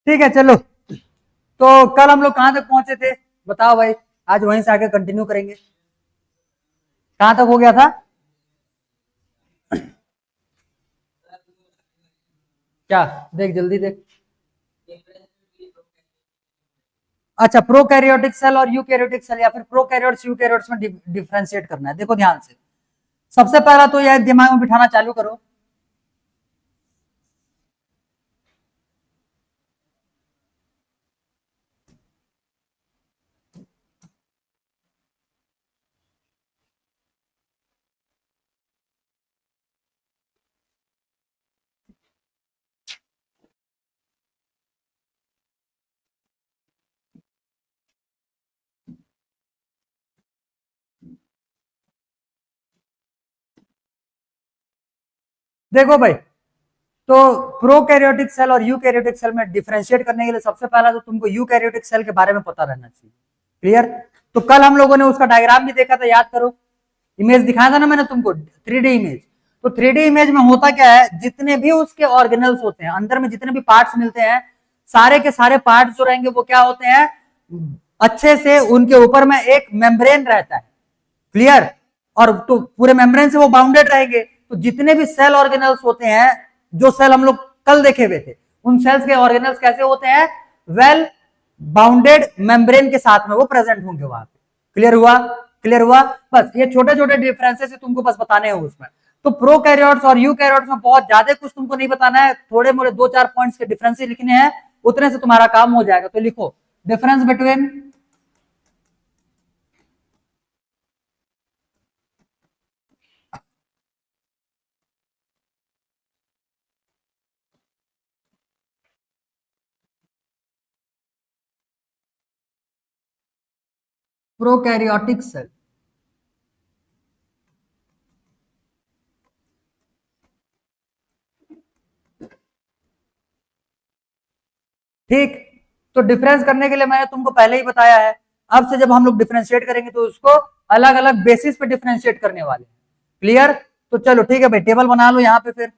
ठीक है चलो। तो कल हम लोग कहां तक पहुंचे थे बताओ भाई। आज वहीं से आगे कंटिन्यू करेंगे। कहां तक हो गया था? क्या? देख जल्दी देख। अच्छा, प्रोकैरियोटिक सेल और यूकैरियोटिक सेल या फिर प्रोकैरियोट्स यूकैरियोट्स में डिफरेंशिएट करना है। देखो ध्यान से, सबसे पहला तो यह दिमाग में बिठाना चालू करो। देखो भाई, तो प्रोकैरियोटिक सेल और यूकैरियोटिक सेल में डिफरेंशिएट करने के लिए सबसे पहला तो तुमको यूकैरियोटिक सेल के बारे में पता रहना चाहिए। क्लियर? तो कल हम लोगों ने उसका डायग्राम भी देखा था, याद करो। इमेज दिखाया था ना मैंने तुमको, 3D इमेज। तो 3D इमेज में होता क्या है, जितने भी उसके ऑर्गेनल्स होते हैं अंदर में, जितने भी पार्ट्स मिलते हैं, सारे के सारे पार्ट्स जो रहेंगे वो क्या होते हैं, अच्छे से उनके ऊपर में एक मेम्ब्रेन रहता है। क्लियर? और तो पूरे मेम्ब्रेन से वो बाउंडेड रहेंगे। तो जितने भी सेल ऑर्गेनल्स होते हैं, जो सेल हम लोग कल देखे हुए थे, उन सेल्स के ऑर्गेनल्स कैसे होते हैं, वेल बाउंडेड मेम्ब्रेन के साथ में वो प्रेजेंट होंगे वहां पे। क्लियर हुआ? क्लियर हुआ? बस ये छोटे छोटे डिफरेंसेस तुमको बस बताने हैं उसमें। तो प्रोकैरियोट्स और यूकैरियोट्स में बहुत ज्यादा कुछ तुमको नहीं बताना है, थोड़े मोड़े दो चार पॉइंट्स के डिफरेंस लिखने हैं, उतने से तुम्हारा काम हो जाएगा। तो लिखो डिफरेंस बिटवीन प्रोकैरियोटिक सेल। ठीक? तो डिफरेंस करने के लिए मैंने तुमको पहले ही बताया है। अब से जब हम लोग डिफरेंशिएट करेंगे तो उसको अलग अलग बेसिस पे डिफरेंशिएट करने वाले हैं। क्लियर? तो चलो ठीक है भाई, टेबल बना लो यहां पे फिर।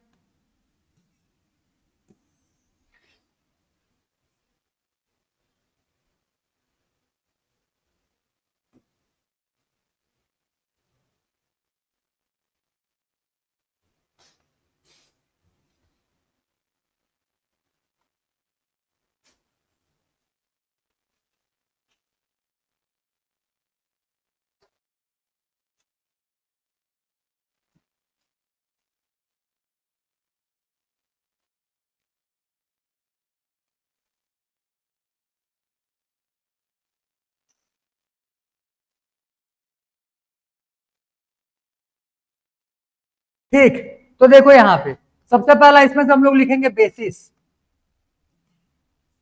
ठीक, तो देखो यहां पे सबसे पहला इसमें से हम लोग लिखेंगे बेसिस।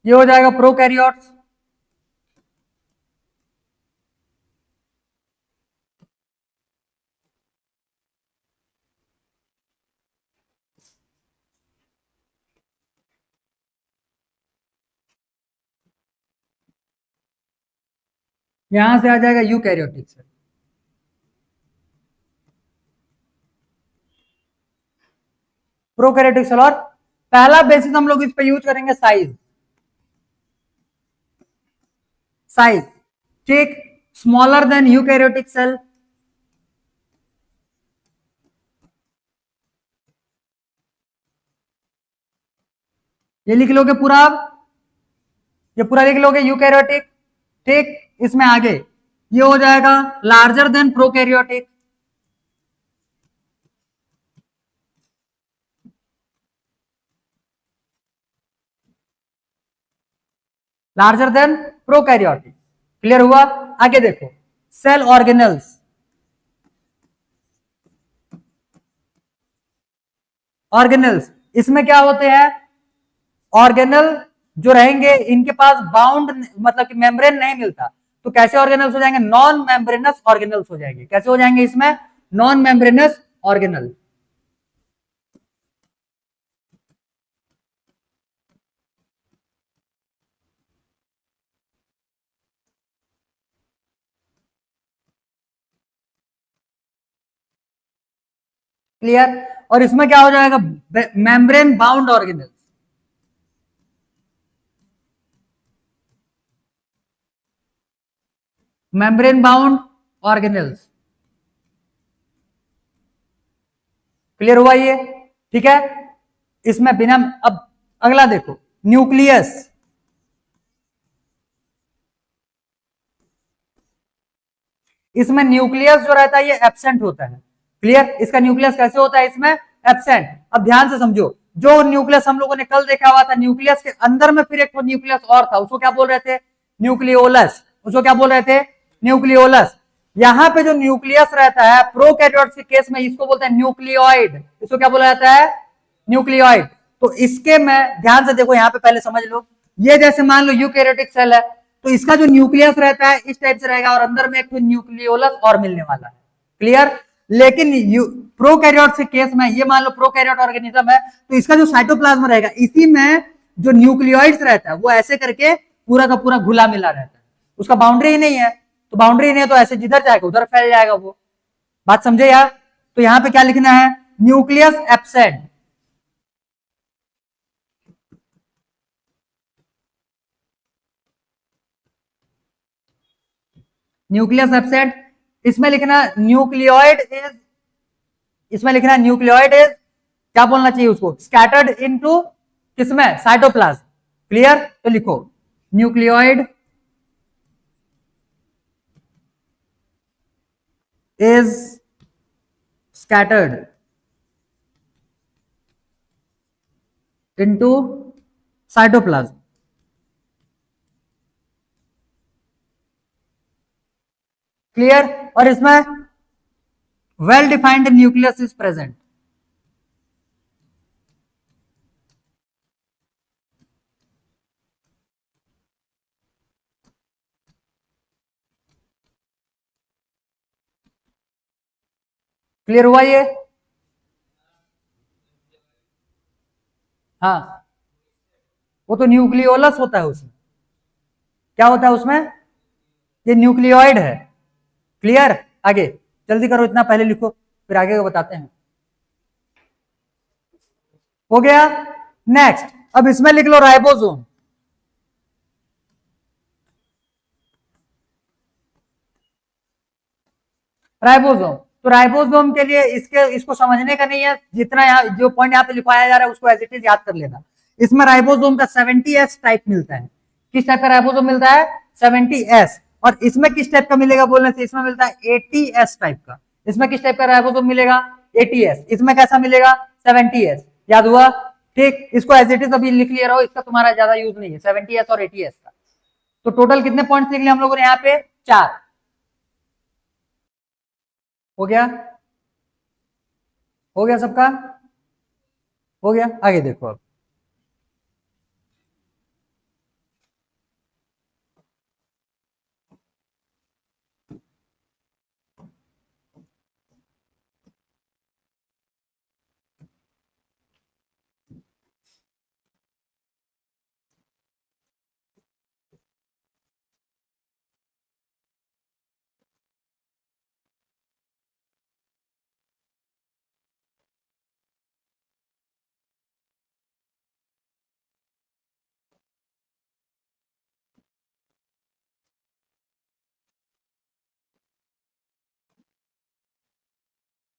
ये हो जाएगा प्रोकैरियोट्स। यहां से आ जाएगा यूकैरियोटिक सेल। प्रोकैरियोटिक सेल, और पहला बेसिस हम लोग इस पे यूज करेंगे साइज। साइज, ठीक। Smaller than eukaryotic cell. ये लिख लोगे पूरा आप, ये पूरा लिख लोगे यूकैरियोटिक। ठीक, इसमें आगे ये हो जाएगा larger than prokaryotic. Larger than prokaryotic. Clear हुआ? आगे देखो, सेल ऑर्गेनल्स। ऑर्गेनल्स इसमें क्या होते हैं, ऑर्गेनल जो रहेंगे इनके पास बाउंड मतलब कि मेम्ब्रेन नहीं मिलता। तो कैसे ऑर्गेनल्स हो जाएंगे, नॉन मेम्ब्रेनस ऑर्गेनल्स हो जाएंगे। कैसे हो जाएंगे इसमें, नॉन मेम्ब्रेनस ऑर्गेनल। क्लियर? और इसमें क्या हो जाएगा, membrane bound organelle. Membrane bound organelles. Clear हुआ ये? ठीक है, इसमें बिना, अब अगला देखो, न्यूक्लियस। इसमें न्यूक्लियस जो रहता है ये एब्सेंट होता है। क्लियर? इसका न्यूक्लियस कैसे होता है इसमें? एब्सेंट। अब ध्यान से समझो, जो न्यूक्लियस हम लोगों ने कल देखा हुआ था, न्यूक्लियस के अंदर में फिर एक तो न्यूक्लियस और था, उसको क्या बोल रहे थे? न्यूक्लियोलस। उसको क्या बोल रहे थे? न्यूक्लियोलस। यहां पे जो न्यूक्लियस रहता है प्रोकैरियोट्स के केस में इसको बोलते हैं न्यूक्लियोइड। इसको क्या बोला जाता है? न्यूक्लियोइड। तो इसके में ध्यान से देखो, यहां पे पहले समझ लो, ये जैसे मान लो यूकैरियोटिक सेल है, तो इसका जो न्यूक्लियस रहता है इस टाइप से रहेगा और अंदर में एक तो न्यूक्लियोलस और मिलने वाला है। क्लियर? लेकिन प्रोकैरियोट के केस में, ये मान लो प्रोकैरियोट ऑर्गेनिज्म है, तो इसका जो साइटोप्लाज्म रहेगा इसी में जो न्यूक्लियोइड्स रहता है वो ऐसे करके पूरा का पूरा घुला मिला रहता है, उसका बाउंड्री ही नहीं है। तो बाउंड्री नहीं है तो ऐसे जिधर जाएगा उधर फैल जाएगा वो। बात समझे यार? तो यहां पे क्या लिखना है? Nucleus absent. Nucleus absent. इसमें लिखना न्यूक्लियोइड इज, इसमें लिखना न्यूक्लियोइड इज, क्या बोलना चाहिए उसको? स्कैटर्ड इनटू किसमें? साइटोप्लाज्म। क्लियर? तो लिखो nucleoid is scattered into cytoplasm. Clear? और इसमें well defined nucleus is present. Clear हुआ ये? हाँ, वो तो न्यूक्लियोलस होता है, उसमें क्या होता है? उसमें ये न्यूक्लियोइड है। क्लियर? आगे जल्दी करो, इतना पहले लिखो फिर आगे को बताते हैं। हो गया? नेक्स्ट, अब इसमें लिख लो राइबोसोम। राइबोसोम, तो राइबोसोम के लिए इसके इसको समझने का नहीं है, जितना यहाँ जो पॉइंट यहाँ पे लिखवाया जा रहा है उसको एज इट इज याद कर लेना। इसमें राइबोसोम का 70S टाइप मिलता है। किस टाइप का राइबोसोम मिलता है? 70S। और इसमें किस टाइप का मिलेगा बोलने से? इसमें मिलता है 80S टाइप का। इसमें किस टाइप का राइबोसोम मिलेगा? 80S। इसमें कैसा मिलेगा? 70S। याद हुआ? ठीक, इसको एज इट इज अभी लिख लिया रहो, इसका तुम्हारा ज्यादा यूज नहीं है 70S और 80S का। तो टोटल कितने पॉइंट्स लिख लिए हम लोगों ने यहाँ पे? 4। हो गया? हो गया सबका? हो गया? आगे देखो अब।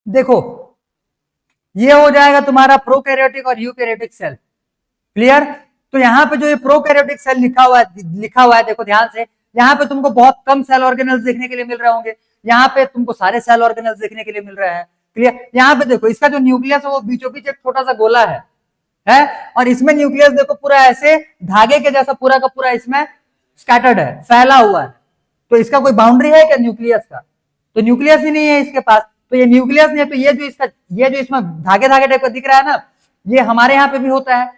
देखो, ये हो जाएगा तुम्हारा प्रोकैरियोटिक और यूकैरियोटिक सेल। क्लियर? तो यहां पे जो ये प्रोकैरियोटिक सेल लिखा हुआ है देखो ध्यान से, यहां पे तुमको बहुत कम सेल ऑर्गेनल्स देखने के लिए मिल रहे होंगे, यहाँ पे तुमको सारे सेल ऑर्गेनल्स देखने के लिए मिल रहे हैं। क्लियर? यहाँ पे देखो, इसका जो न्यूक्लियस है वो बीचों बीच एक छोटा सा गोला है और इसमें न्यूक्लियस देखो पूरा ऐसे धागे के जैसा पूरा का पूरा इसमें स्कैटर्ड है, फैला हुआ है। तो इसका कोई बाउंड्री है क्या न्यूक्लियस का? तो न्यूक्लियस ही नहीं है इसके पास। तो ये न्यूक्लियस नहीं है, तो ये जो इसमें धागे धागे टाइप का दिख रहा है ना, ये हमारे यहाँ पे भी होता है।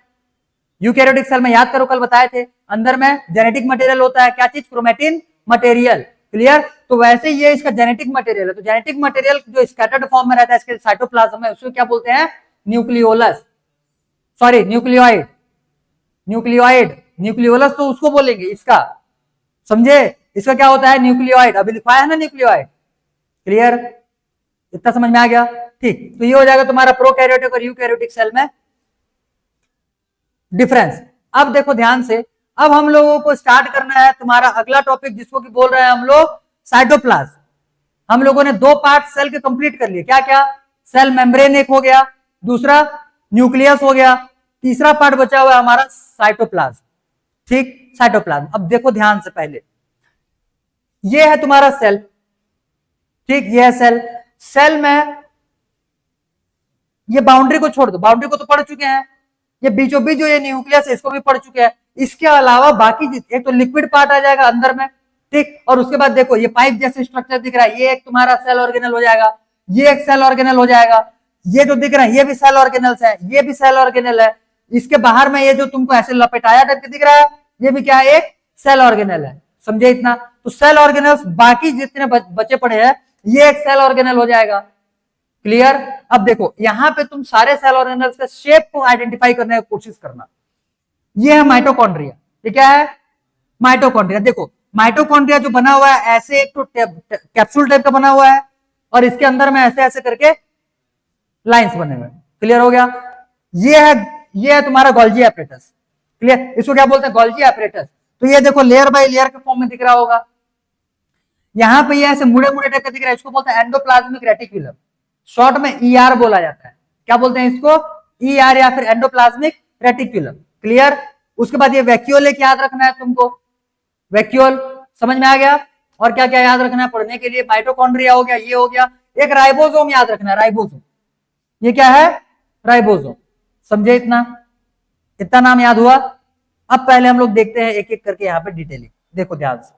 यूकैरियोटिक सेल में याद करो कल बताए थे, अंदर में जेनेटिक मटेरियल होता है, क्या चीज? Chromatin material. क्लियर? तो वैसे ये इसका जेनेटिक मटेरियल है। तो जेनेटिक मटेरियल जो स्कैटर्ड फॉर्म में रहता है इसके साइटोप्लाज्म में, उसको क्या बोलते हैं? Nucleolus, sorry nucleoid. Nucleoid, nucleolus तो उसको बोलेंगे इसका, समझे? इसका क्या होता है? न्यूक्लियोइड। अभी लिखवाया है ना न्यूक्लियोइड। क्लियर? इतना समझ में आ गया? ठीक, तो ये हो जाएगा तुम्हारा प्रोकैरियोटिक और यूकैरियोटिक सेल में डिफरेंस। अब देखो ध्यान से, अब हम लोगों को स्टार्ट करना है तुम्हारा अगला टॉपिक, जिसको कि बोल रहे हैं हम लोग साइटोप्लाज्म। हम लोगों ने दो पार्ट सेल के कंप्लीट कर लिए, क्या क्या? सेल मेम्ब्रेन एक हो गया, दूसरा न्यूक्लियस हो गया, तीसरा पार्ट बचा हुआ है हमारा साइटोप्लाज्म। ठीक, साइटोप्लाज्म। अब देखो ध्यान से, पहले ये है तुम्हारा सेल, ठीक, ये है सेल। सेल में ये बाउंड्री को छोड़ दो, बाउंड्री को तो पढ़ चुके हैं, ये बीचों बीच जो ये न्यूक्लियस है इसको भी पढ़ चुके हैं। इसके अलावा बाकी एक तो लिक्विड पार्ट आ जाएगा अंदर में, ठीक, और उसके बाद देखो ये पाइप जैसे स्ट्रक्चर दिख रहा है, ये एक तुम्हारा सेल ऑर्गेनल हो जाएगा, ये एक सेल ऑर्गेनल हो जाएगा, ये जो दिख रहा है ये भी सेल ऑर्गेनल्स है, ये भी सेल ऑर्गेनल है। इसके बाहर में ये जो तुमको ऐसे लपेटाया टाइप के दिख रहा है, ये भी क्या है? एक सेल ऑर्गेनल है। समझे इतना? तो सेल ऑर्गेनल्स बाकी जितने बचे पड़े हैं ये एक सेल ऑर्गेनल हो जाएगा। क्लियर? अब देखो यहां पे तुम सारे सेल ऑर्गेनल्स का शेप को आइडेंटिफाई करने की कोशिश करना। ये है माइटोकॉन्ड्रिया, ये क्या है? माइटोकॉन्ड्रिया। देखो माइटोकॉन्ड्रिया जो बना हुआ है ऐसे एक तो कैप्सूल टाइप का बना हुआ है, और इसके अंदर में ऐसे ऐसे करके लाइंस बने हुए। क्लियर हो गया? ये है तुम्हारा गोल्जी एपरेटस। क्लियर? इसको क्या बोलते हैं? Golgi apparatus. तो ये देखो लेयर बाय लेयर के फॉर्म में दिख रहा होगा, यहां पे ये ऐसे मुड़े मुड़े टाइप का दिख रहा है, इसको बोलते हैं एंडोप्लाज्मिक रेटिकुलम, शॉर्ट में ईआर बोला जाता है। क्या बोलते हैं इसको? ईआर या फिर एंडोप्लाज्मिक रेटिकुलम। क्लियर? उसके बाद ये वैक्यूल एक याद रखना है तुमको, वैक्यूल। समझ में आ गया? और क्या क्या याद रखना है पढ़ने के लिए? माइटोकॉन्ड्रिया हो गया, ये हो गया, एक राइबोसोम याद रखना है, राइबोसोम। ये क्या है? राइबोसोम। समझे इतना? इतना नाम याद हुआ? अब पहले हम लोग देखते हैं एक एक करके यहाँ पे डिटेलिंग। देखो ध्यान से,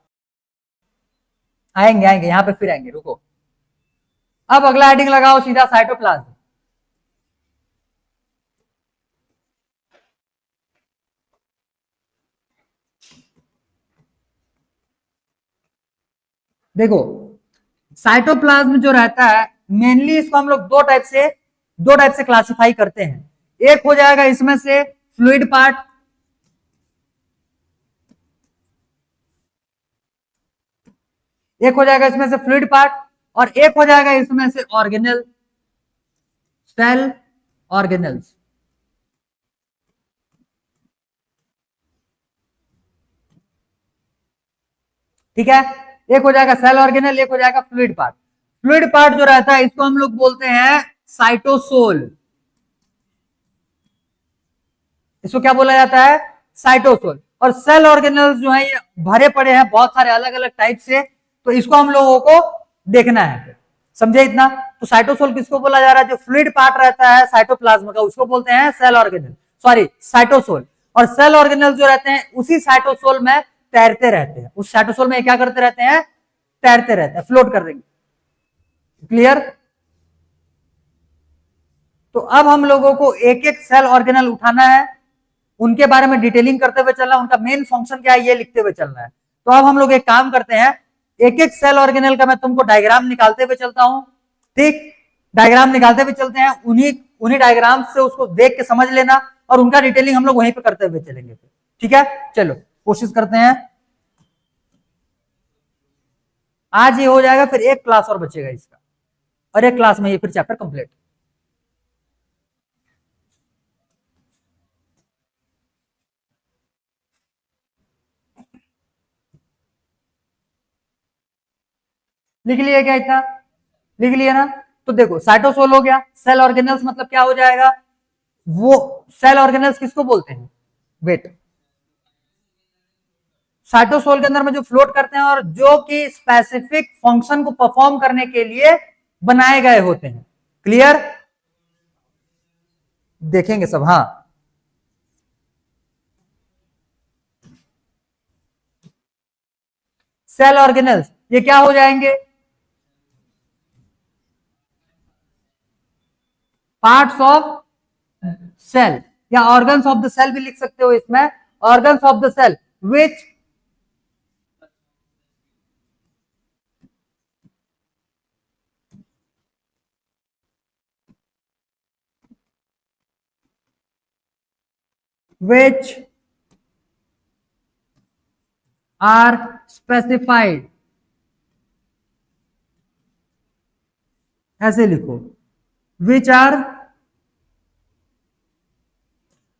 आएंगे आएंगे यहाँ पे, फिर आएंगे, रुको। अब अगला हेडिंग लगाओ सीधा, साइटोप्लाज्म। देखो साइटोप्लाज्म जो रहता है मेनली इसको हम लोग दो टाइप से क्लासिफाई करते हैं। एक हो जाएगा इसमें से फ्लूइड पार्ट, एक हो जाएगा इसमें से फ्लूइड पार्ट, और एक हो जाएगा इसमें से ऑर्गेनल, सेल ऑर्गेनल्स। ठीक है? एक हो जाएगा सेल ऑर्गेनल, एक हो जाएगा फ्लूइड पार्ट। फ्लूइड पार्ट जो रहता है इसको हम लोग बोलते हैं साइटोसोल। इसको क्या बोला जाता है? साइटोसोल। और सेल ऑर्गेनल्स जो है ये भरे पड़े हैं बहुत सारे अलग अलग टाइप से, तो इसको हम लोगों को देखना है। समझे इतना? तो साइटोसोल किसको बोला जा रहा है? जो फ्लूइड पार्ट रहता है साइटोप्लाज्म का उसको बोलते हैं सेल ऑर्गेनल, सॉरी साइटोसोल। और सेल ऑर्गेनल जो रहते हैं उसी साइटोसोल में तैरते रहते हैं, उस साइटोसोल में क्या करते रहते हैं? तैरते रहते हैं, फ्लोट कर देंगे। क्लियर? तो अब हम लोगों को एक एक सेल ऑर्गेनल उठाना है, उनके बारे में डिटेलिंग करते हुए चलना है, उनका मेन फंक्शन क्या है ये लिखते हुए चलना है। तो अब हम लोग एक काम करते हैं, एक एक सेल ऑर्गेनल का मैं तुमको डायग्राम निकालते हुए चलता हूं। ठीक, डायग्राम निकालते हुए चलते हैं, उन्हीं उन्हीं डायग्राम से उसको देख के समझ लेना, और उनका डिटेलिंग हम लोग वहीं पे करते हुए चलेंगे। ठीक है, चलो कोशिश करते हैं। आज ये हो जाएगा, फिर एक क्लास और बचेगा इसका, और एक क्लास में ये फिर चैप्टर कंप्लीट। लिख लिया क्या इतना? लिख लिया ना? तो देखो साइटोसोल हो गया, सेल ऑर्गेनल्स मतलब क्या हो जाएगा? वो सेल ऑर्गेनल्स किसको बोलते हैं? वेट, साइटोसोल के अंदर में जो फ्लोट करते हैं और जो कि स्पेसिफिक फंक्शन को परफॉर्म करने के लिए बनाए गए होते हैं। क्लियर? देखेंगे सब, हाँ। सेल ऑर्गेनल्स ये क्या हो जाएंगे? पार्ट्स ऑफ सेल, या ऑर्गन्स ऑफ द सेल भी लिख सकते हो इसमें, organs of the cell which which are specified, ऐसे लिखो, which are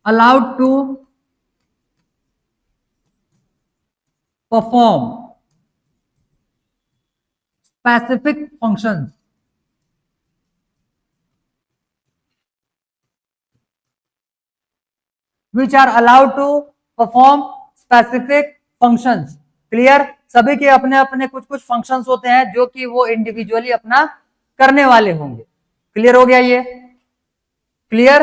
allowed to perform specific functions, which are allowed to perform specific functions. Clear? सभी के अपने अपने कुछ कुछ फंक्शंस होते हैं जो कि वो इंडिविजुअली अपना करने वाले होंगे. क्लियर हो गया ये? क्लियर?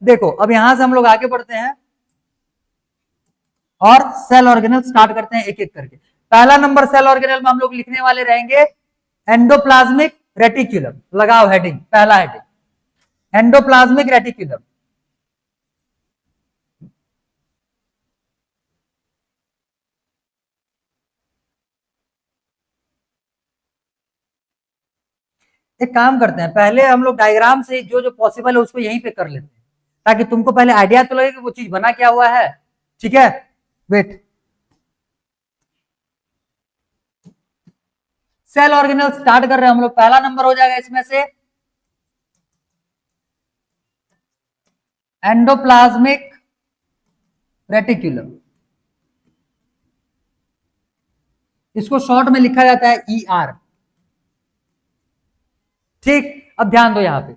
देखो अब यहां से हम लोग आगे बढ़ते हैं और सेल ऑर्गेनल स्टार्ट करते हैं एक एक करके. पहला नंबर सेल ऑर्गेनल में हम लोग लिखने वाले रहेंगे एंडोप्लाज्मिक रेटिकुलम. लगाओ हेडिंग, पहला हेडिंग एंडोप्लाज्मिक रेटिकुलम. एक काम करते हैं, पहले हम लोग डायग्राम से जो जो पॉसिबल है उसको यहीं पे कर लेते हैं ताकि तुमको पहले आइडिया तो लगे कि वो चीज बना क्या हुआ है. ठीक है, वेट. सेल ऑर्गेनल स्टार्ट कर रहे हैं हम लोग. पहला नंबर हो जाएगा इसमें से एंडोप्लाज्मिक रेटिकुलम. इसको शॉर्ट में लिखा जाता है ER. ठीक, अब ध्यान दो यहां पे,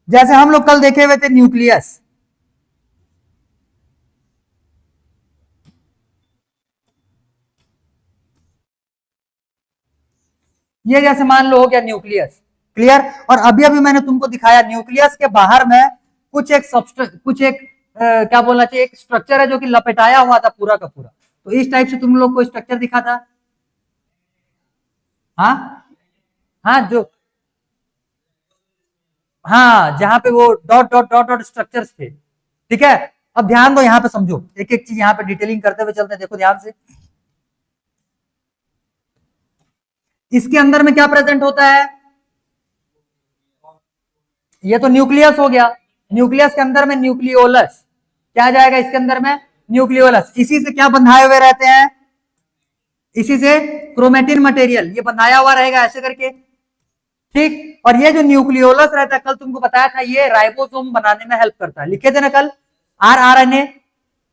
जैसे हम लोग कल देखे हुए थे न्यूक्लियस. ये जैसे मान लो हो गया न्यूक्लियस. क्लियर? और अभी अभी मैंने तुमको दिखाया न्यूक्लियस के बाहर में कुछ एक क्या बोलना चाहिए, एक स्ट्रक्चर है जो कि लपेटाया हुआ था पूरा का पूरा. तो इस टाइप से तुम लोग को स्ट्रक्चर दिखा था. हाँ हाँ, जो हाँ जहां पे वो dot dot dot dot structures थे. ठीक है, अब ध्यान दो यहां पे, समझो एक एक चीज यहां पे डिटेलिंग करते हुए चलते हैं. देखो ध्यान से, इसके अंदर में क्या प्रेजेंट होता है? ये तो न्यूक्लियस हो गया. न्यूक्लियस के अंदर में न्यूक्लियोलस. क्या आ जाएगा इसके अंदर में? न्यूक्लियोलस. इसी से क्या बंधाए हुए रहते हैं? इसी से क्रोमेटिन मटेरियल ये बंधाया हुआ रहेगा ऐसे करके. ठीक, और ये जो न्यूक्लियोलस रहता है कल तुमको बताया था ये राइबोसोम बनाने में हेल्प करता है. लिखे थे ना कल? आरआरएनए.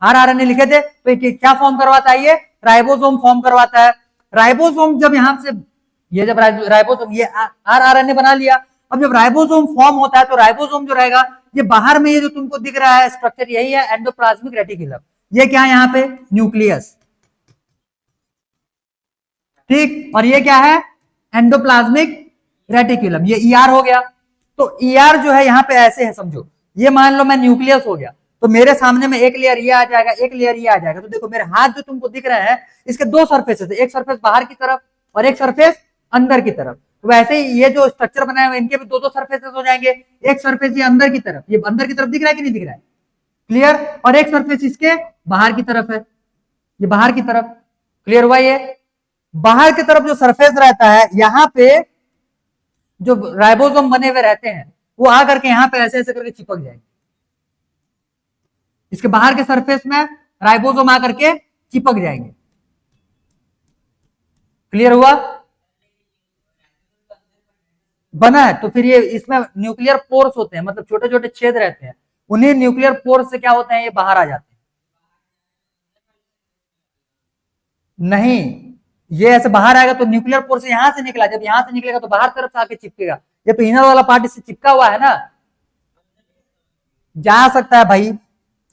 आरआरएनए लिखे थे. तो क्या फॉर्म करवाता है? ये राइबोसोम फॉर्म करवाता है. राइबोसोम जब यहां से ये जब राइबोसोम ये आरआरएनए बना लिया. अब जब राइबोसोम फॉर्म होता है तो राइबोसोम जो रहेगा ये बाहर में, ये जो तुमको दिख रहा है स्ट्रक्चर यही है एंडोप्लाज्मिक रेटिकुलम. ये क्या है यहाँ पे? न्यूक्लियस. ठीक, और ये क्या है? Endoplasmic reticulum. ये ईआर हो गया. तो ईआर जो है यहाँ पे ऐसे है, समझो. ये मान लो मैं न्यूक्लियस हो गया तो मेरे सामने में एक लेयर ये आ जाएगा, एक लेयर ये आ जाएगा. तो देखो मेरे हाथ जो तुमको दिख रहे हैं इसके दो सरफेसेस है, एक सरफेस बाहर की तरफ और एक सरफेस अंदर की तरफ. तो वैसे ही ये जो स्ट्रक्चर बनाए हुए इनके भी दो दो सरफेसेस हो जाएंगे. एक सरफेस ये अंदर की तरफ, ये अंदर की तरफ दिख रहा है कि नहीं दिख रहा है? क्लियर? और एक सरफेस इसके बाहर की तरफ है, ये बाहर की तरफ. क्लियर हुआ? ये बाहर की तरफ जो सरफेस रहता है यहाँ पे जो राइबोसोम बने हुए रहते हैं वो आकर के यहाँ पे ऐसे ऐसे करके चिपक जाएंगे. इसके बाहर के सरफेस में राइबोसोम आकर के चिपक जाएंगे. क्लियर हुआ? बना है तो फिर ये इसमें न्यूक्लियर पोर्स होते हैं, मतलब छोटे छोटे छेद रहते हैं. उन्हीं न्यूक्लियर पोर्स से क्या होते हैं, ये बाहर आ जाते हैं. नहीं, ये ऐसे बाहर आएगा तो न्यूक्लियर पोर्स यहां से निकला, जब यहां से निकलेगा तो बाहर तरफ से आके चिपकेगा. ये तो इनर वाला पार्ट इससे चिपका हुआ है ना. जा सकता है भाई,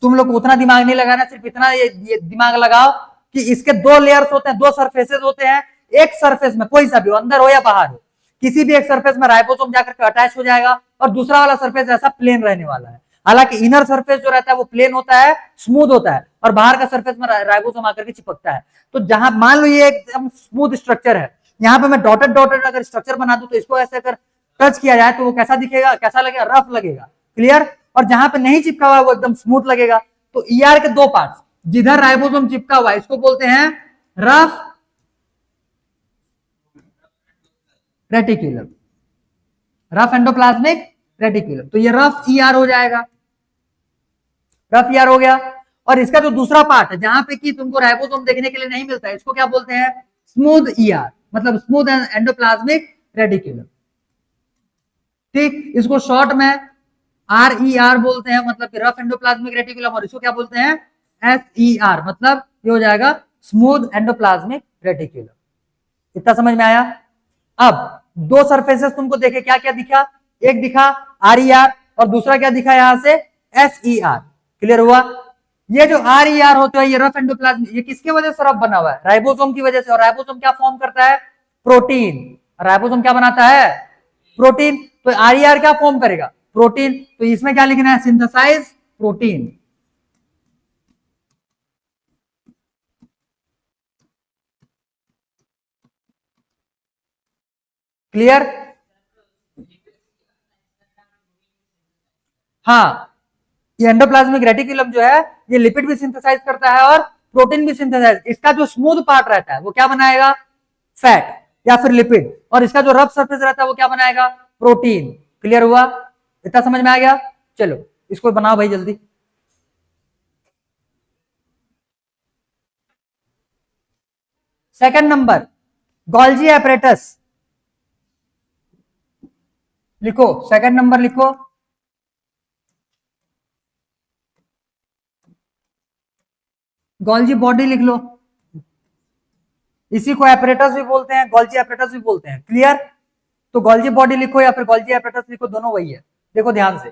तुम लोग को उतना दिमाग नहीं लगाना, सिर्फ इतना ये दिमाग लगाओ कि इसके दो लेयर्स होते हैं, दो सरफेसेस होते हैं. एक सरफेस में कोई सा भी हो, अंदर हो या बाहर हो, किसी भी एक सरफेस में राइबोसोम जाकर के अटैच हो जाएगा और दूसरा वाला सरफेस ऐसा प्लेन रहने वाला है. हालांकि इनर सरफेस जो रहता है वो प्लेन होता है, स्मूथ होता है, और बाहर का सरफेस में राइबोसोम आकर के चिपकता है. तो जहां मान लो ये एकदम स्मूथ स्ट्रक्चर है, यहाँ पे मैं डॉटेड डॉटेड अगर स्ट्रक्चर बना दूं तो इसको ऐसे अगर टच किया जाए तो वो कैसा दिखेगा, कैसा लगेगा? रफ लगेगा. क्लियर? और जहां पे नहीं चिपका हुआ है वो एकदम स्मूथ लगेगा. तो ईआर के दो पार्ट्स, जिधर राइबोसोम चिपका हुआ है इसको बोलते हैं rough reticulum. Rough endoplasmic reticulum. तो ये रफ ईआर हो जाएगा. रफ ईआर हो गया. और इसका जो दूसरा पार्ट है जहां पे कि तुमको राइबोसोम देखने के लिए नहीं मिलता है, इसको क्या बोलते हैं? स्मूथ ईआर, मतलब स्मूथ एंडोप्लाज्मिक रेटिकुलम. ठीक, इसको शॉर्ट में RER बोलते हैं, मतलब रफ एंडोप्लाज्मिक रेटिकुलम. और इसको क्या बोलते हैं? SER, मतलब ये हो जाएगा स्मूथ एंडोप्लाज्मिक रेटिकुलम. इतना समझ में आया? अब दो सरफेसेस तुमको देखे, क्या क्या दिखा, एक दिखा RER और दूसरा क्या दिखा यहां से SER। क्लियर हुआ? ये जो RER होता है, ये रफ एंडोप्लाज्म, ये किसके वजह से रफ बना हुआ है? राइबोसोम की वजह से। और राइबोसोम क्या फॉर्म करता है? प्रोटीन। राइबोसोम क्या बनाता है? प्रोटीन। तो RER क्या फॉर्म करेगा? प्रोटीन। तो इसमें क्या लिखना है? Synthesise protein. क्लियर? हाँ, ये एंडोप्लाज्मिक रेटिकुलम जो है, ये लिपिड भी सिंथेसाइज करता है और प्रोटीन भी सिंथेसाइज। इसका जो स्मूथ पार्ट रहता है वो क्या बनाएगा? फैट या फिर लिपिड। और इसका जो रफ सरफेस रहता है वो क्या बनाएगा? प्रोटीन। क्लियर हुआ? इतना समझ में आ गया? चलो इसको बनाओ भाई जल्दी। सेकंड नंबर, गोल्जी एपरेटस लिखो, सेकंड नंबर लिखो। गोल्जी बॉडी लिख लो, इसी को एपरेटस भी बोलते हैं, गोल्जी एपरेटस भी बोलते हैं। क्लियर? तो गोल्जी बॉडी लिखो या फिर गोल्जी एपरेटस लिखो, दोनों वही है। देखो ध्यान से,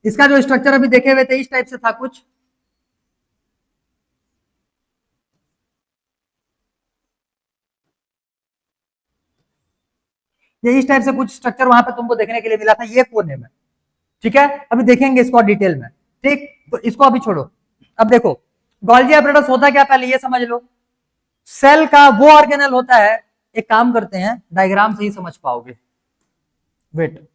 इसका जो स्ट्रक्चर अभी देखे हुए थे इस टाइप से था कुछ। ये इस टाइप से कुछ स्ट्रक्चर वहां पे तुमको देखने के लिए मिला था, ये कोने में। ठीक है, अभी देखेंगे इसको डिटेल में। ठीक, तो इसको अभी छोड़ो। अब देखो गोल्जी एपरेटस होता क्या, पहले ये समझ लो। सेल का वो ऑर्गेनल होता है, एक काम करते हैं डायग्राम से ही समझ पाओगे। वेट,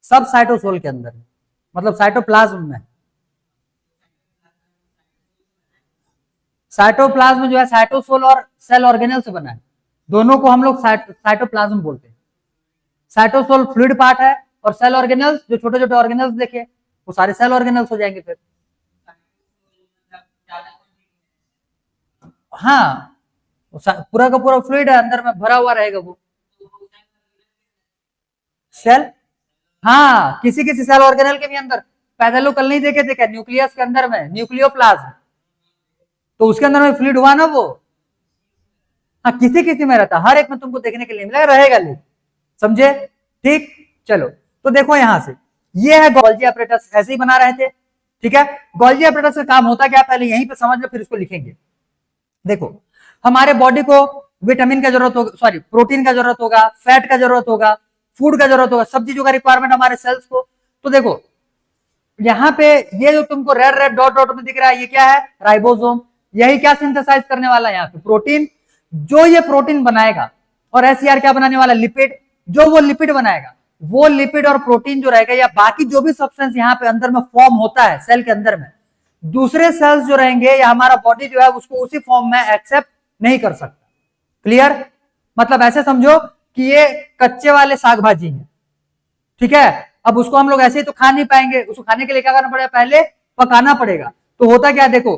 सब साइटोसोल के अंदर है, मतलब साइटोप्लाज्म में। साइटोप्लाज्म जो है साइटोसोल और सेल ऑर्गेनल से बना है, दोनों को हम लोग साइटोप्लाज्म बोलते हैं। साइटोसोल फ्लूइड पार्ट है और सेल ऑर्गेनल्स जो छोटे छोटे ऑर्गेनल्स देखे वो सारे सेल ऑर्गेनल्स हो जाएंगे फिर। हाँ, पूरा का पूरा फ्लूइड है, अंदर में भरा हुआ रहेगा वो सेल। हाँ, किसी किसी सेल ऑर्गेनल के भी अंदर, पैरेलल कल नहीं देखे थे क्या, न्यूक्लियस के अंदर में न्यूक्लियोप्लाज्म, तो उसके अंदर में फ्लूइड हुआ ना वो। हाँ, किसी किसी में रहता, हर एक में तुमको देखने के लिए मिला रहेगा नहीं। समझे? ठीक, चलो तो देखो यहां से, ये है गोल्जी एपरेटस, ऐसे ही बना रहे थे। ठीक है, गोल्जी एपरेटस का काम होता क्या, पहले यहीं पे समझ लो फिर इसको लिखेंगे। देखो, हमारे बॉडी को विटामिन का जरूरत होगा, सॉरी प्रोटीन का जरूरत होगा, फैट का जरूरत होगा, फूड का जरूरत होगा, सब चीजों का रिक्वायरमेंट हमारे सेल्स को। तो देखो यहाँ पे ये जो तुमको रेड रेड डॉट डॉट में दिख रहा है, ये क्या है? राइबोसोम। यही क्या सिंथेसाइज करने वाला है यहाँ पे? प्रोटीन। जो ये प्रोटीन बनाएगा, और SER क्या बनाने वाला? लिपिड। जो वो लिपिड बनाएगा, वो लिपिड और प्रोटीन जो रहेगा या बाकी जो भी सब्सटेंस यहाँ पे अंदर में फॉर्म होता है सेल के अंदर में, दूसरे सेल्स जो रहेंगे या हमारा बॉडी जो है उसको उसी फॉर्म में एक्सेप्ट नहीं कर सकता। क्लियर? मतलब ऐसे समझो कि ये कच्चे वाले साग भाजी है, ठीक है, अब उसको हम लोग ऐसे ही तो खा नहीं पाएंगे, उसको खाने के लिए क्या करना पड़ेगा? पहले पकाना पड़ेगा। तो होता क्या देखो,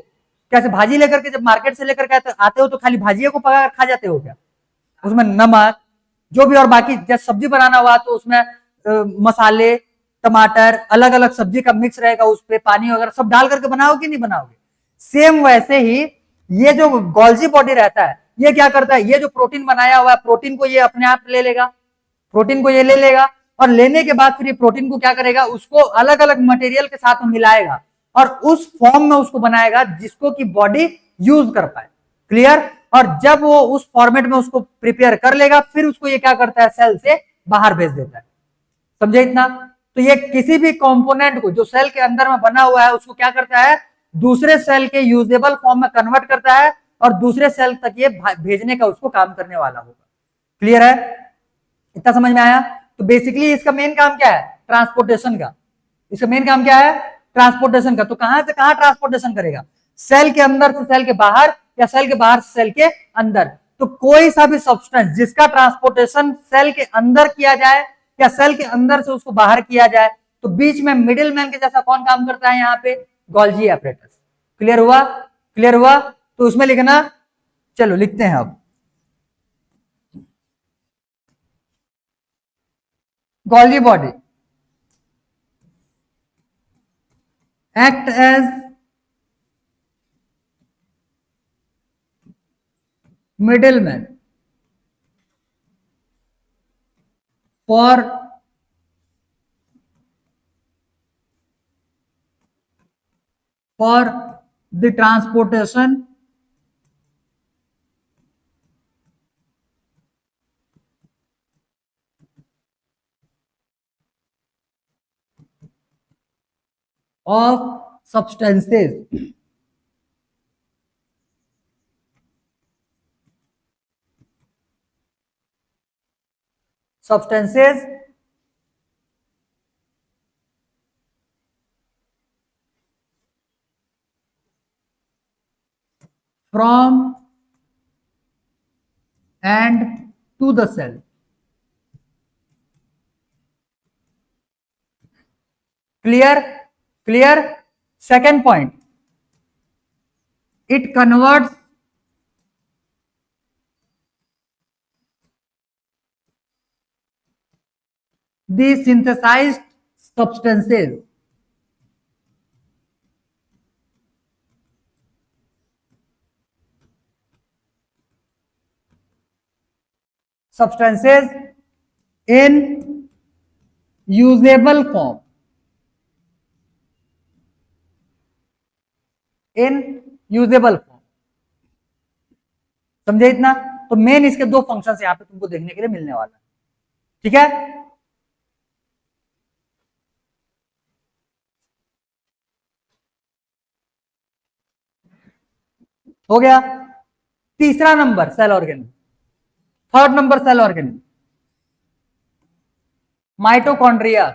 कैसे भाजी लेकर के जब मार्केट से लेकर के आते हो तो खाली भाजियों को पका कर खा जाते हो क्या? उसमें नमक जो भी और बाकी जैसे सब्जी बनाना हुआ तो उसमें मसाले, टमाटर, अलग अलग सब्जी का मिक्स रहेगा, उस पर पानी वगैरह सब डाल करके बनाओगे कि नहीं बनाओगे? सेम वैसे ही ये जो गोल्जी बॉडी रहता है, ये क्या करता है? ये जो प्रोटीन बनाया हुआ है, प्रोटीन को ये अपने आप ले लेगा, प्रोटीन को ये ले लेगा, और लेने के बाद फिर ये प्रोटीन को क्या करेगा? उसको अलग अलग मटेरियल के साथ में मिलाएगा और उस फॉर्म में उसको बनाएगा जिसको कि बॉडी यूज कर पाए। क्लियर? और जब वो उस फॉर्मेट में उसको प्रिपेयर कर लेगा, फिर उसको ये क्या करता है? सेल से बाहर भेज देता है। समझे इतना? तो ये किसी भी कंपोनेंट को जो सेल के अंदर में बना हुआ है उसको क्या करता है? दूसरे सेल के यूजेबल फॉर्म में कन्वर्ट करता है और दूसरे सेल तक ये भेजने का उसको काम करने वाला होगा। क्लियर है? इतना समझ में आया? तो बेसिकली इसका मेन काम क्या है? ट्रांसपोर्टेशन का। इसका मेन काम क्या है? ट्रांसपोर्टेशन का। तो कहां से कहां ट्रांसपोर्टेशन करेगा? सेल के अंदर से सेल के बाहर या सेल के बाहर से सेल के अंदर। तो कोई सा भी सब्सटेंस जिसका ट्रांसपोर्टेशन सेल के अंदर किया जाए या सेल के अंदर से उसको बाहर किया जाए, तो बीच में मिडिल मैन के जैसा कौन काम करता है? यहाँ पे गोल्जी एपरेटस। क्लियर हुआ? क्लियर हुआ? तो उसमें लिखना, चलो लिखते हैं अब। Golgi body act as middleman for the transportation of substances from and to the cell. Clear. Second point, it converts the synthesized substances in usable form. समझे इतना? तो मेन इसके दो फंक्शंस यहां पे तुमको देखने के लिए मिलने वाला है, ठीक है? हो गया। तीसरा number cell organism, third number cell organism mitochondria.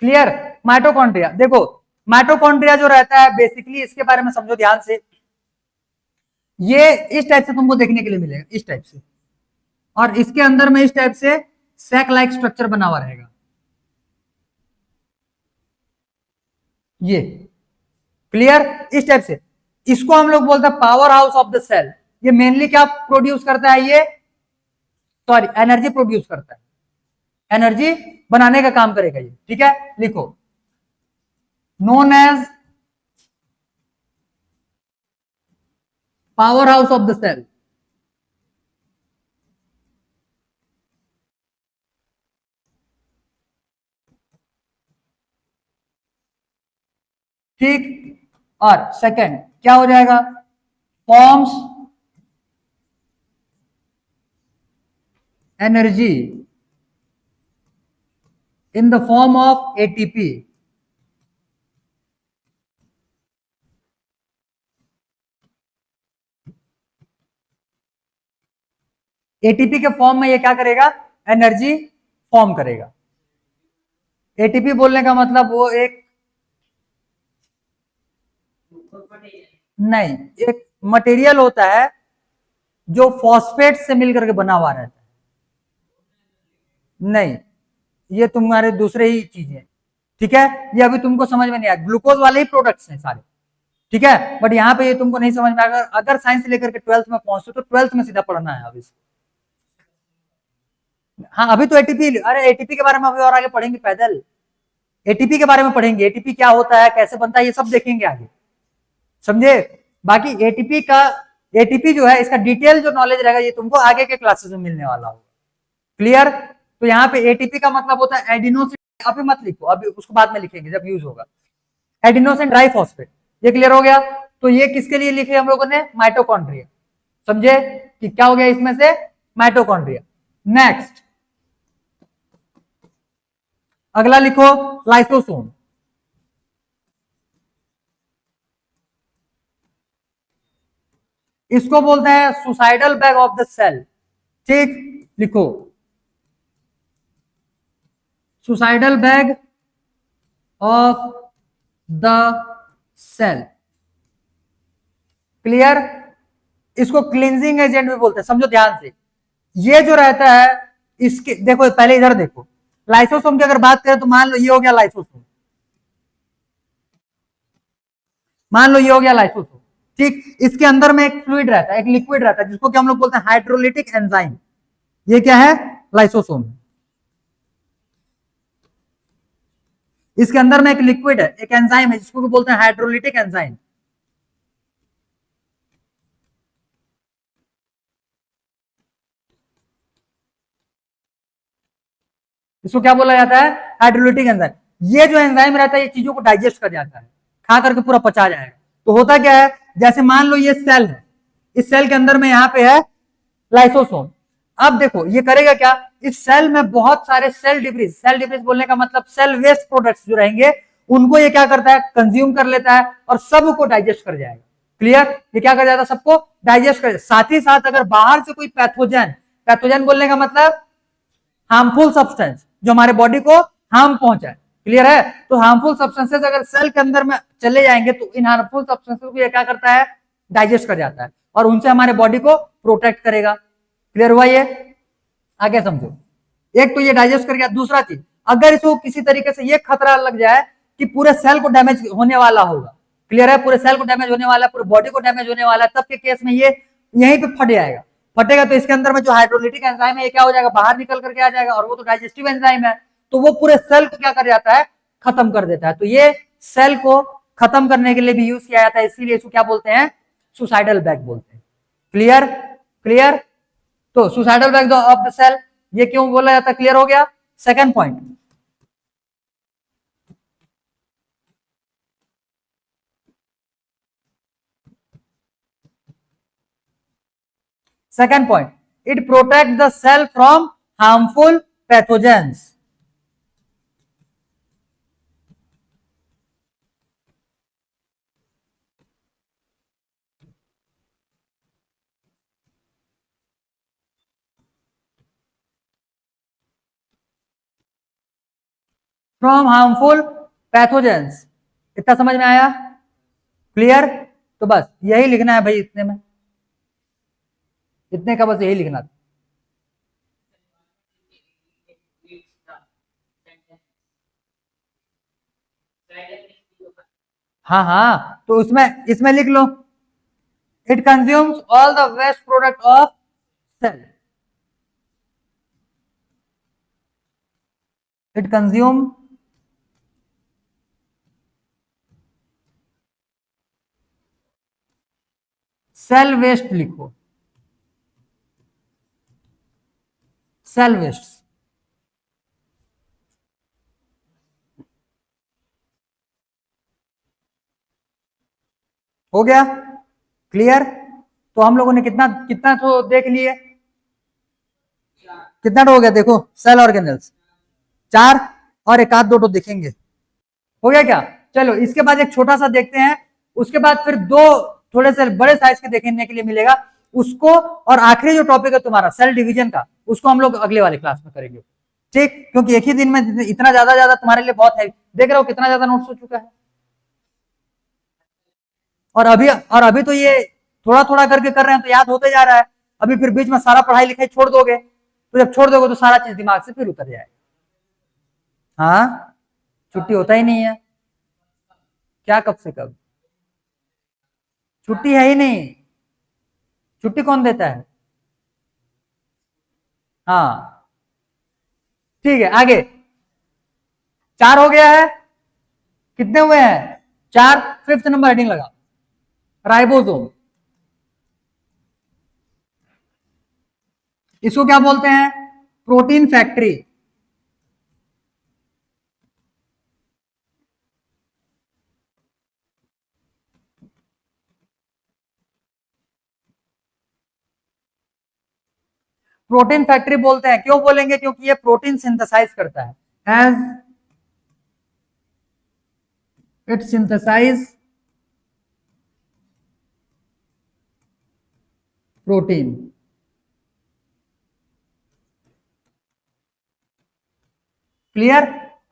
Clear? Mitochondria देखो, माइटोकॉन्ड्रिया जो रहता है बेसिकली इसके बारे में समझो ध्यान से, ये इस टाइप से तुमको देखने के लिए मिलेगा, इस टाइप से, और इसके अंदर में इस टाइप से सैक लाइक स्ट्रक्चर बना हुआ रहेगा, ये क्लियर? इस टाइप से इसको हम लोग बोलते हैं power house of the cell. ये मेनली क्या प्रोड्यूस करता है? ये सॉरी एनर्जी प्रोड्यूस करता है, एनर्जी बनाने का काम करेगा ये, ठीक है? लिखो, known as power house of the cell. ठीक, और सेकंड क्या हो जाएगा? Forms energy in the form of ATP. ATP के फॉर्म में ये क्या करेगा? एनर्जी फॉर्म करेगा। एटीपी बोलने का मतलब वो एक नहीं, एक मटेरियल होता है जो फॉस्फेट से मिलकर के बना हुआ रहता है। नहीं, ये तुम्हारे दूसरे ही चीजें, ठीक है? ये अभी तुमको समझ में नहीं आया, ग्लूकोज वाले ही प्रोडक्ट्स हैं सारे, ठीक है? बट यहाँ पे ये तुमको नहीं समझ में आएगा। अगर साइंस लेकर के 12th में पहुंचते तो 12th में सीधा पढ़ना है अभी। हाँ, अभी तो एटीपी, अरे एटीपी के बारे में अभी और आगे पढ़ेंगे, पैदल एटीपी के बारे में पढ़ेंगे, एटीपी क्या होता है, कैसे बनता है, ये सब देखेंगे आगे, समझे? बाकी एटीपी का, एटीपी जो है इसका डिटेल जो नॉलेज रहेगा ये तुमको आगे के क्लासेस में मिलने वाला होगा। क्लियर? तो यहाँ पे एटीपी का मतलब होता है एडिनोसिन, अभी मत लिखो, अभी उसको बाद में लिखेंगे जब यूज होगा। एडिनोसिन ट्राइफॉस्फेट, ये क्लियर हो गया? तो ये किसके लिए लिखे हम लोगों ने? माइटोकॉन्ड्रिया। समझे कि क्या हो गया इसमें से? माइटोकॉन्ड्रिया। नेक्स्ट अगला लिखो, लाइसोसोम। इसको बोलते हैं suicidal bag of the cell, ठीक? लिखो, suicidal bag of the cell. Clear? इसको क्लींजिंग एजेंट भी बोलते हैं, समझो ध्यान से। ये जो रहता है इसके, देखो पहले इधर देखो, लाइसोसोम की अगर बात करें तो मान लो ये हो गया लाइसोसोम, मान लो ये हो गया लाइसोसोम, ठीक, इसके अंदर में एक फ्लूइड रहता है, एक लिक्विड रहता है, जिसको कि हम लोग बोलते हैं हाइड्रोलिटिक एंजाइम। ये क्या है? लाइसोसोम। इसके अंदर में एक लिक्विड है, एक एंजाइम है, जिसको कि बोलते हैं हाइड्रोलिटिक एंजाइम। इसको क्या बोला जाता है? Hydrolytic enzyme. ये जो एंजाइम रहता है, ये चीजों को डाइजेस्ट कर जाता है, खा करके पूरा पचा जाएगा। तो होता क्या है, जैसे मान लो ये सेल है, इस सेल के अंदर में यहाँ पे है लाइसोसोम। अब देखो ये करेगा क्या, इस सेल में बहुत सारे सेल डिब्रीज बोलने का मतलब सेल वेस्ट प्रोडक्ट्स जो रहेंगे, उनको ये क्या करता है, कंज्यूम कर लेता है और सबको डाइजेस्ट कर जाएगा। क्लियर? ये क्या कर जाता है, सबको डाइजेस्ट कर। साथ ही साथ अगर बाहर से कोई पैथोजन, पैथोजन बोलने का मतलब हार्मफुल सब्सटेंस जो हमारे बॉडी को हार्म पहुंचाए, क्लियर है? तो हार्मफुल सब्सटेंसेस अगर सेल के अंदर में चले जाएंगे तो इन हार्मफुल सब्सटेंसेस को ये क्या करता है, डाइजेस्ट कर जाता है और उनसे हमारे बॉडी को प्रोटेक्ट करेगा। क्लियर हुआ? ये आगे समझो। एक तो ये डाइजेस्ट कर गया, दूसरा चीज, अगर इसको किसी तरीके से ये खतरा लग जाए कि पूरे सेल को डैमेज होने वाला होगा, क्लियर है, पूरे सेल को डैमेज होने वाला है, पूरे बॉडी को डैमेज होने वाला है, तब के केस में ये यहीं पे फट जाएगा। फटेगा तो इसके अंदर में जो हाइड्रोलिटिक एंजाइम है ये क्या हो जाएगा, बाहर निकल करके आ जाएगा, और वो तो डाइजेस्टिव एंजाइम है, तो वो पूरे सेल को क्या कर जाता है, खत्म कर देता है। तो ये सेल को खत्म करने के लिए भी यूज किया जाता है, इसीलिए इसको क्या बोलते हैं, सुसाइडल बैग बोलते हैं। क्लियर? क्लियर? तो suicidal bag of the cell, ये क्यों बोला जाता है? क्लियर हो गया? Second point, second point, it protects the cell from harmful pathogens. From harmful pathogens. इतना समझ में आया? क्लियर? तो बस यही लिखना है भाई, इतने में, इतने का बस यही लिखना था। हाँ हाँ, तो उसमें इसमें लिख लो, it consumes all the waste product of cell, it consume cell waste, लिखो सेल वेस्ट। हो गया? क्लियर? तो हम लोगों ने कितना कितना तो देख लिए, कितना तो हो गया, देखो सेल ऑर्गेनल्स 4 और एक आध दो तो दिखेंगे। हो गया क्या? चलो इसके बाद एक छोटा सा देखते हैं, उसके बाद फिर दो थोड़े से बड़े साइज के देखने के लिए मिलेगा उसको, और आखिरी जो टॉपिक है तुम्हारा सेल डिवीजन का, उसको हम लोग अगले वाले क्लास में करेंगे। ठीक, क्योंकि एक ही दिन में इतना ज्यादा ज्यादा तुम्हारे लिए बहुत है, देख रहे हो कितना ज्यादा नोट्स हो चुका है। और अभी तो ये थोड़ा थोड़ा करके कर रहे हैं तो याद होते जा रहा है, अभी फिर बीच में सारा पढ़ाई लिखाई छोड़ दोगे, तो जब छोड़ दोगे तो सारा चीज दिमाग से फिर उतर जाएगा। हाँ, छुट्टी होता ही नहीं है। क्या कब से कब? छुट्टी है ही नहीं, छुट्टी कौन देता है? हाँ, ठीक है, आगे 4 हो गया है, कितने हुए हैं? 4। फिफ्थ नंबर हेडिंग लगा, राइबोसोम। इसको क्या बोलते हैं? Protein factory. प्रोटीन फैक्ट्री बोलते हैं, क्यों बोलेंगे? क्योंकि ये प्रोटीन सिंथेसाइज करता है, as it synthesise protein. Clear?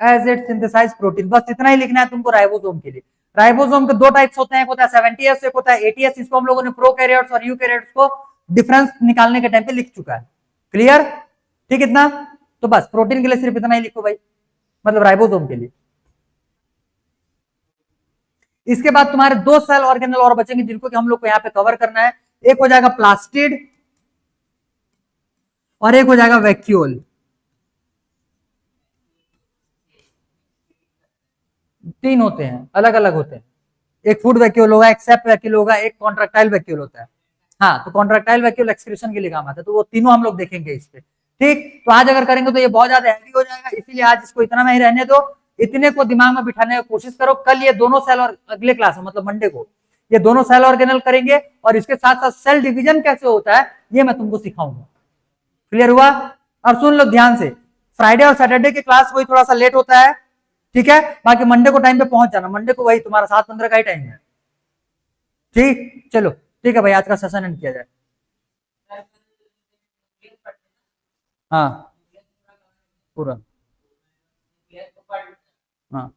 As it synthesise protein, बस इतना ही लिखना है तुमको राइबोसोम के लिए। राइबोसोम के दो टाइप्स होते हैं, एक होता है 70S, एक होता है 80S। इसको हम लोगों ने प्रोकैरियोट्स और यूकैरियोट्स को डिफरेंस निकालने के टाइम पे लिख चुका है। क्लियर? ठीक, इतना तो बस प्रोटीन के लिए सिर्फ इतना ही लिखो भाई, मतलब राइबोसोम के लिए। इसके बाद तुम्हारे दो सेल ऑर्गेनल और बचेंगे जिनको कि हम लोग को यहाँ पे कवर करना है। एक हो जाएगा प्लास्टिड और एक हो जाएगा वैक्यूल। तीन होते हैं, अलग अलग होते हैं। एक फूड वैक्यूल होगा, एक सेप वैक्यूल होगा, एक कॉन्ट्रेक्टाइल वैक्यूल होता है। हाँ, तो कॉन्ट्रेक्टाइल वैक्यूल एक्सक्रीशन के लिए काम आता है, तो वो तीनों हम लोग देखेंगे इस पे। ठीक, तो आज अगर करेंगे तो ये बहुत ज्यादा हैवी हो जाएगा, इसीलिए आज इसको इतना में ही रहने दो। इतने को दिमाग में बिठाने की कोशिश करो। कल ये दोनों सेल, और अगले क्लास में मतलब मंडे को ये दोनों सेल ऑर्गेनल करेंगे, और इसके साथ साथ सेल डिवीजन कैसे होता है ये मैं तुमको सिखाऊंगा। क्लियर हुआ? और सुन लो ध्यान से, फ्राइडे और सैटरडे की क्लास वही थोड़ा सा लेट होता है, ठीक है? बाकी मंडे को टाइम पे पहुंच जाना, मंडे को वही तुम्हारा 7:15 का ही टाइम है। ठीक, चलो ठीक है भाई, आज का सेशन एंड किया जाए। हाँ, पूरा। हाँ।